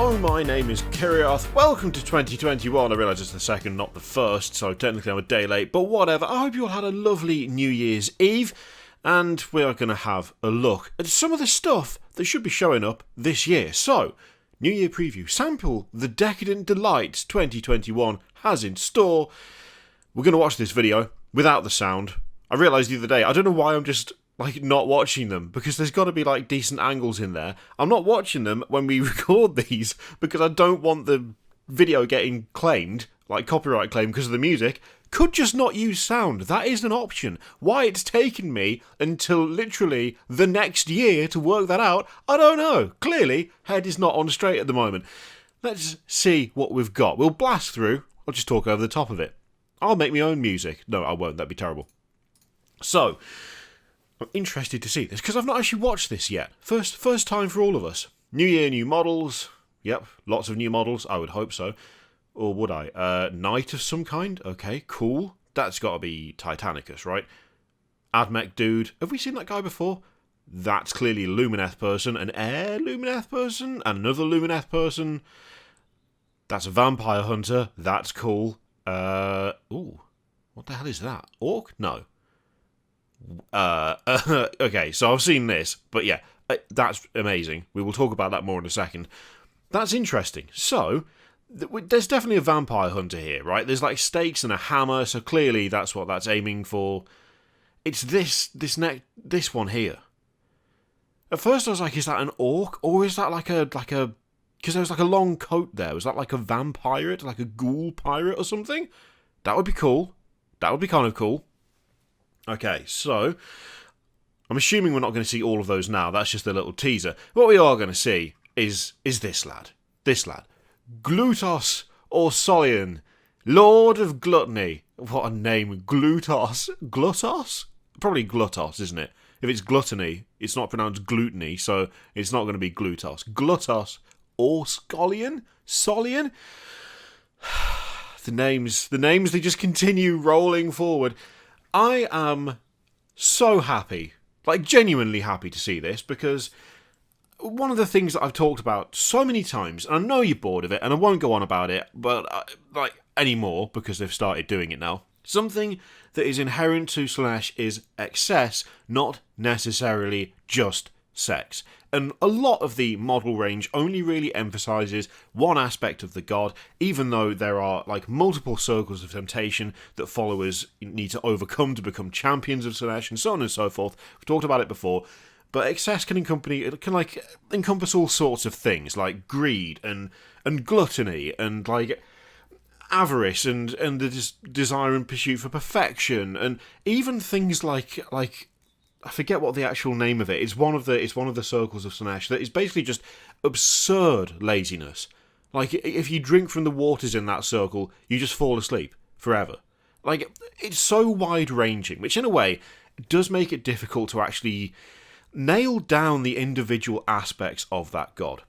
Hello, my name is Kiriath. Welcome to 2021. I realise it's the second, not the first, so technically I'm a day late, but whatever. I hope you all had a lovely New Year's Eve, and we are going to have a look at some of the stuff that should be showing up this year. So, New Year preview. Sample the decadent delights 2021 has in store. We're going to watch this video without the sound. I realised the other day, I don't know why I'm just not watching them, because there's got to be decent angles in there. I'm not watching them when we record these because I don't want the video getting claimed, copyright claim because of the music. Could just not use sound. That is an option. Why it's taken me until literally the next year to work that out, I don't know. Clearly, head is not on straight at the moment. Let's see what we've got. We'll blast through. I'll just talk over the top of it. I'll make my own music. No, I won't. That'd be terrible. So, I'm interested to see this, because I've not actually watched this yet. First time for all of us. New year, new models. Yep, lots of new models. I would hope so. Or would I? Knight of some kind? Okay, cool. That's got to be Titanicus, right? Admech dude. Have we seen that guy before? That's clearly a Lumineth person. An Air Lumineth person. And another Lumineth person. That's a Vampire Hunter. That's cool. Ooh. What the hell is that? Orc? No. Okay, so I've seen this, but yeah, that's amazing. We will talk about that more in a second. That's interesting. So, there's definitely a vampire hunter here, right? There's stakes and a hammer, so clearly that's what that's aiming for. It's this one here. At first I was like, is that an orc? Or is that because there was a long coat there. Was that a vampire, like a ghoul pirate or something? That would be cool. That would be kind of cool. Okay, so I'm assuming we're not going to see all of those now. That's just a little teaser. What we are going to see is this lad. This lad. Glutos Orscollion, Lord of Gluttony. What a name. Glutos. Glutos? Probably Glutos, isn't it? If it's Gluttony, it's not pronounced Gluttony, so it's not going to be Glutos. Glutos Orscollion? Solion? The names, they just continue rolling forward. I am so happy, genuinely happy to see this, because one of the things that I've talked about so many times, and I know you're bored of it, and I won't go on about it, but anymore, because they've started doing it now. Something that is inherent to Slaanesh is excess, not necessarily just sex. And a lot of the model range only really emphasises one aspect of the god, even though there are multiple circles of temptation that followers need to overcome to become champions of Slaanesh, and so on and so forth. We've talked about it before, but excess can encompass all sorts of things, like greed and gluttony and avarice and the desire and pursuit for perfection, and even things like I forget what the actual name of it is. One of the circles of Slaanesh that is basically just absurd laziness. If you drink from the waters in that circle, you just fall asleep forever. It's so wide-ranging, which in a way does make it difficult to actually nail down the individual aspects of that god.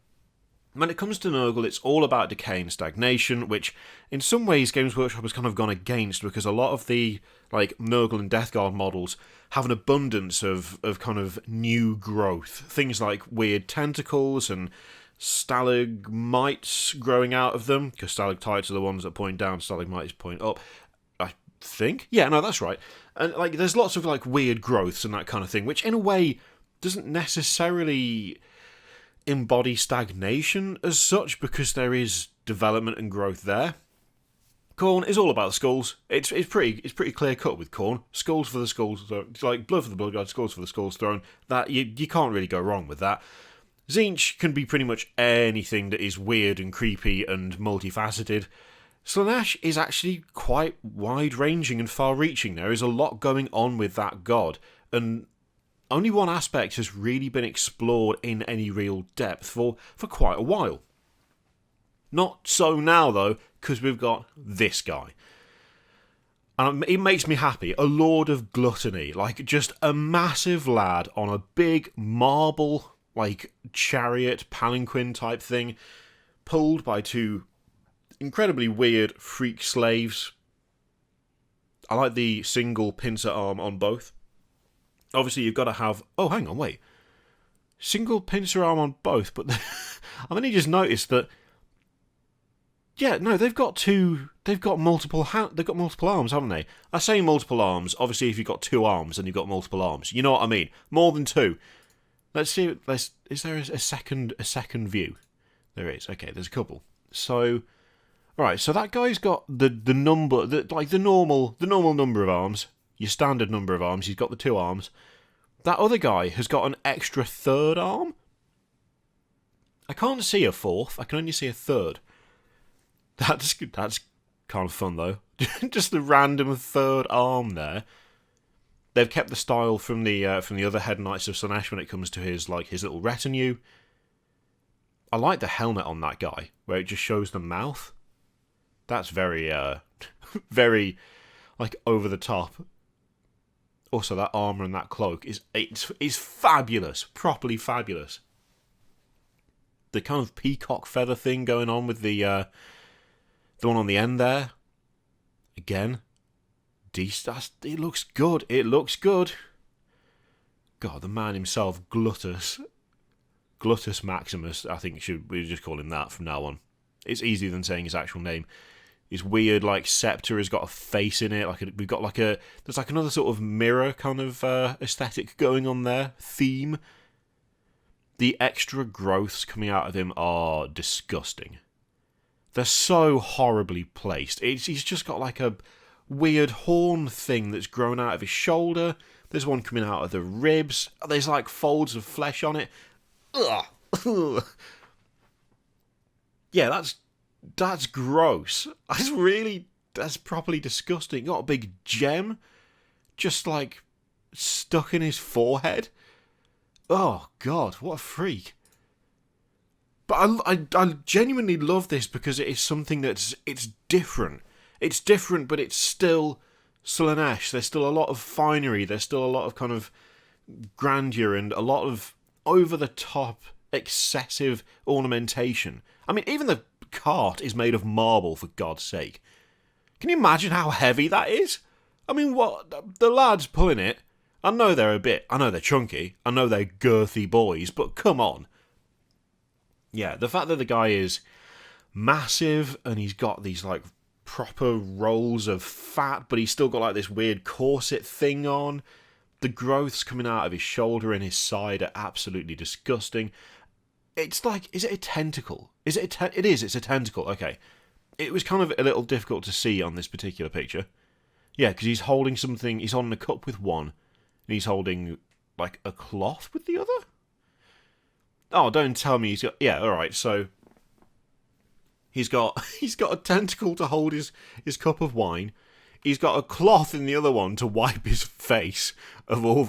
When it comes to Nurgle, it's all about decay and stagnation, which in some ways Games Workshop has kind of gone against, because a lot of the Nurgle and Death Guard models have an abundance of kind of new growth. Things like weird tentacles and stalagmites growing out of them, because stalactites are the ones that point down, stalagmites point up, I think. Yeah, no, that's right. And there's lots of weird growths and that kind of thing, which in a way doesn't necessarily embody stagnation as such, because there is development and growth there. Khorne is all about the skulls. It's pretty clear cut with Khorne. Skulls for the skulls throne. It's blood for the blood god, skulls for the skulls throne. That you can't really go wrong with that. Tzeentch can be pretty much anything that is weird and creepy and multifaceted. Slaanesh is actually quite wide-ranging and far-reaching. There is a lot going on with that god, and only one aspect has really been explored in any real depth for quite a while. Not so now, though, because we've got this guy. And it makes me happy. A Lord of Gluttony. Just a massive lad on a big marble, chariot, palanquin type thing, pulled by two incredibly weird freak slaves. I like the single pincer arm on both. Obviously, you've got to have... Oh, hang on, wait. Single pincer arm on both, but I've only just noticed that Yeah, no, they've got two. They've got multiple. They've got multiple arms, haven't they? I say multiple arms. Obviously, if you've got two arms, then you've got multiple arms. You know what I mean? More than two. Let's see. Is there a second view? There is. Okay, there's a couple. So, all right. So that guy's got the number, the normal number of arms. Your standard number of arms. He's got the two arms. That other guy has got an extra third arm. I can't see a fourth. I can only see a third. That's kind of fun though. Just the random third arm there. They've kept the style from the other head knights of Slaanesh when it comes to his little retinue. I like the helmet on that guy where it just shows the mouth. That's very very like over the top. Also, that armor and that cloak is fabulous, properly fabulous. The kind of peacock feather thing going on with the one on the end there. Again, it looks good. It looks good. God, the man himself, Glutos Maximus. I think we just call him that from now on. It's easier than saying his actual name. His weird scepter has got a face in it. We've got there's another sort of mirror kind of aesthetic going on there. Theme. The extra growths coming out of him are disgusting. They're so horribly placed. He's just got a weird horn thing that's grown out of his shoulder. There's one coming out of the ribs. There's folds of flesh on it. Ugh. Yeah, that's gross. That's properly disgusting. Got a big gem just stuck in his forehead. Oh God, what a freak. But I genuinely love this because it is something it's different. It's different, but it's still Slaanesh. There's still a lot of finery. There's still a lot of kind of grandeur and a lot of over-the-top, excessive ornamentation. I mean, even the cart is made of marble, for God's sake. Can you imagine how heavy that is? I mean, what the lads pulling it, I know they're chunky, I know they're girthy boys, but come on. Yeah, the fact that the guy is massive and he's got these proper rolls of fat, but he's still got this weird corset thing on. The growths coming out of his shoulder and his side are absolutely disgusting. It's is it a tentacle? Is it it is, it's a tentacle, okay. It was kind of a little difficult to see on this particular picture. Yeah, because he's holding something, he's holding a cup with one, and he's holding a cloth with the other? Oh, don't tell me he's got... Yeah, alright, so... He's got a tentacle to hold his cup of wine. He's got a cloth in the other one to wipe his face of all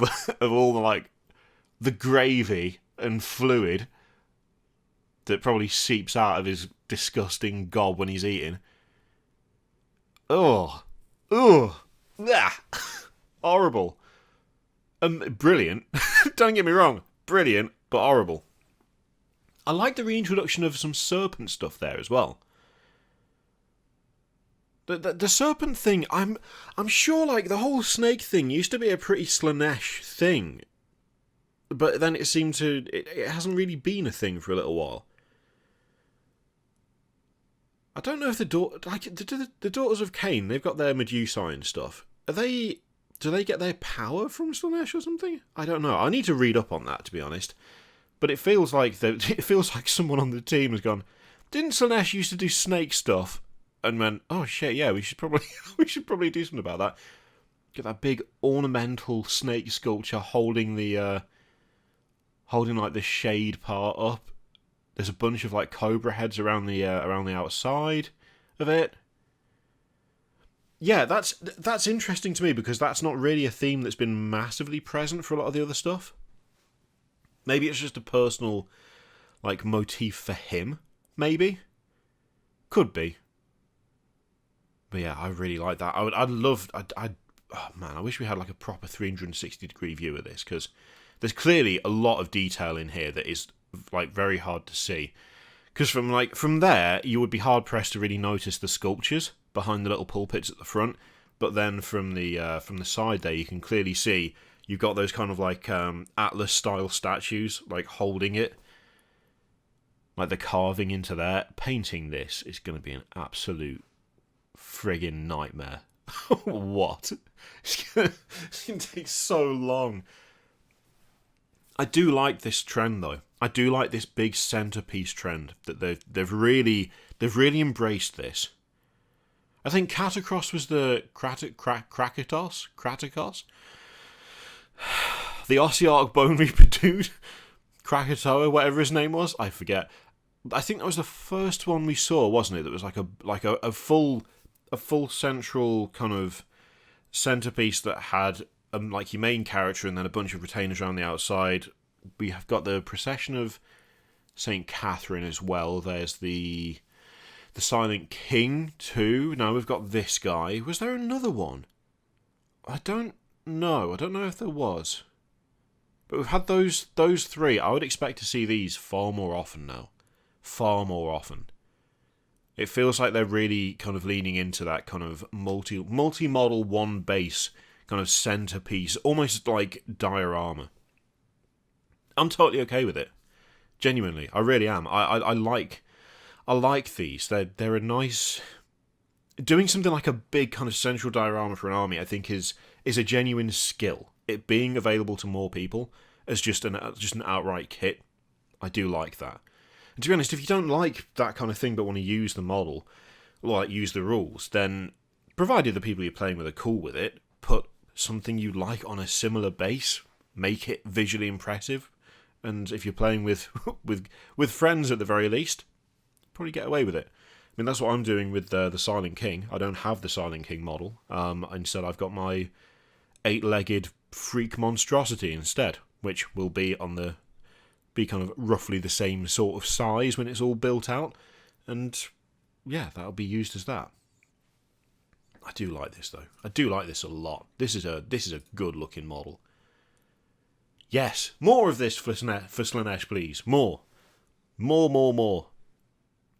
the gravy and fluid that probably seeps out of his disgusting gob when he's eating. Ugh. Horrible. Brilliant. Don't get me wrong. Brilliant, but horrible. I like the reintroduction of some serpent stuff there as well. The serpent thing, I'm sure the whole snake thing used to be a pretty Slaanesh thing. But then it seemed to... It hasn't really been a thing for a little while. I don't know if the Daughters of Cain, they've got their Medusae and stuff. Do they get their power from Slaanesh or something? I don't know. I need to read up on that, to be honest. But it feels like someone on the team has gone, didn't Slaanesh used to do snake stuff? And went, oh shit, yeah, we should probably do something about that. Get that big ornamental snake sculpture holding the shade part up. There's a bunch of cobra heads around the outside of it. Yeah, that's interesting to me because that's not really a theme that's been massively present for a lot of the other stuff. Maybe it's just a personal, motif for him. Maybe. Could be. But yeah, I really like that. Oh man, I wish we had a proper 360-degree view of this, because there's clearly a lot of detail in here that is, very hard to see. Because from there, you would be hard-pressed to really notice the sculptures behind the little pulpits at the front. But then from the side there, you can clearly see you've got those kind of Atlas-style statues, holding it. like the carving into there. Painting this is going to be an absolute friggin' nightmare. What? It's going to take so long. I do like this trend though. I do like this big centerpiece trend that they've really embraced this. I think Catacross was the Krakitos? The Ossiarch Bone Reaper dude? Krakatoa, whatever his name was? I forget. I think that was the first one we saw, wasn't it? That was like a full central kind of centerpiece that had like your main character and then a bunch of retainers around the outside. We have got the procession of Saint Catherine as well. There's the Silent King too. Now we've got this guy. Was there another one? I don't know. I don't know if there was. But we've had those three. I would expect to see these far more often now. Far more often. It feels like they're really kind of leaning into that kind of multi-model, one base kind of centerpiece, almost like diorama. I'm totally okay with it. Genuinely, I really am. I like these. They're a nice. Doing something like a big kind of central diorama for an army, I think is a genuine skill. It being available to more people as just an outright kit, I do like that. And to be honest, if you don't like that kind of thing but want to use the model, or like use the rules, then provided the people you're playing with are cool with it, put something you like on a similar base, make it visually impressive, and if you're playing with friends at the very least, probably get away with it. I mean, that's what I'm doing with the Silent King. I don't have the Silent King model. Instead, I've got my 8-legged freak monstrosity instead, which will be kind of roughly the same sort of size when it's all built out, and yeah, that'll be used as that. I do like this though. I do like this a lot. This is a good looking model. Yes, more of this for Slaanesh, please. More.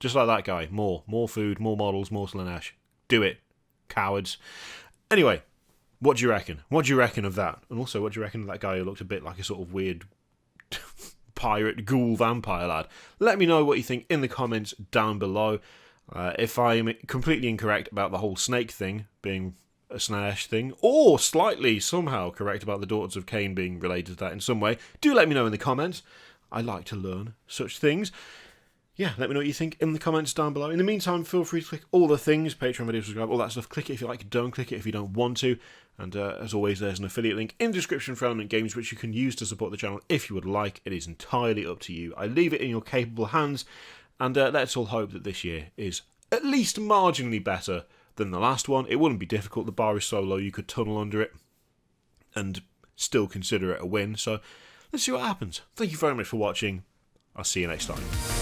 Just like that guy. More food, more models, more Slaanesh. Do it, cowards. Anyway, what do you reckon? What do you reckon of that? And also, what do you reckon of that guy who looked a bit like a sort of weird pirate ghoul vampire lad? Let me know what you think in the comments down below. If I'm completely incorrect about the whole snake thing being a Slaanesh thing, or slightly somehow correct about the Daughters of Cain being related to that in some way, do let me know in the comments. I like to learn such things. Yeah, let me know what you think in the comments down below. In the meantime, feel free to click all the things, Patreon, video, subscribe, all that stuff. Click it if you like, don't click it if you don't want to. And as always, there's an affiliate link in the description for Element Games, which you can use to support the channel if you would like. It is entirely up to you. I leave it in your capable hands, and let's all hope that this year is at least marginally better than the last one. It wouldn't be difficult. The bar is so low you could tunnel under it and still consider it a win. So let's see what happens. Thank you very much for watching. I'll see you next time.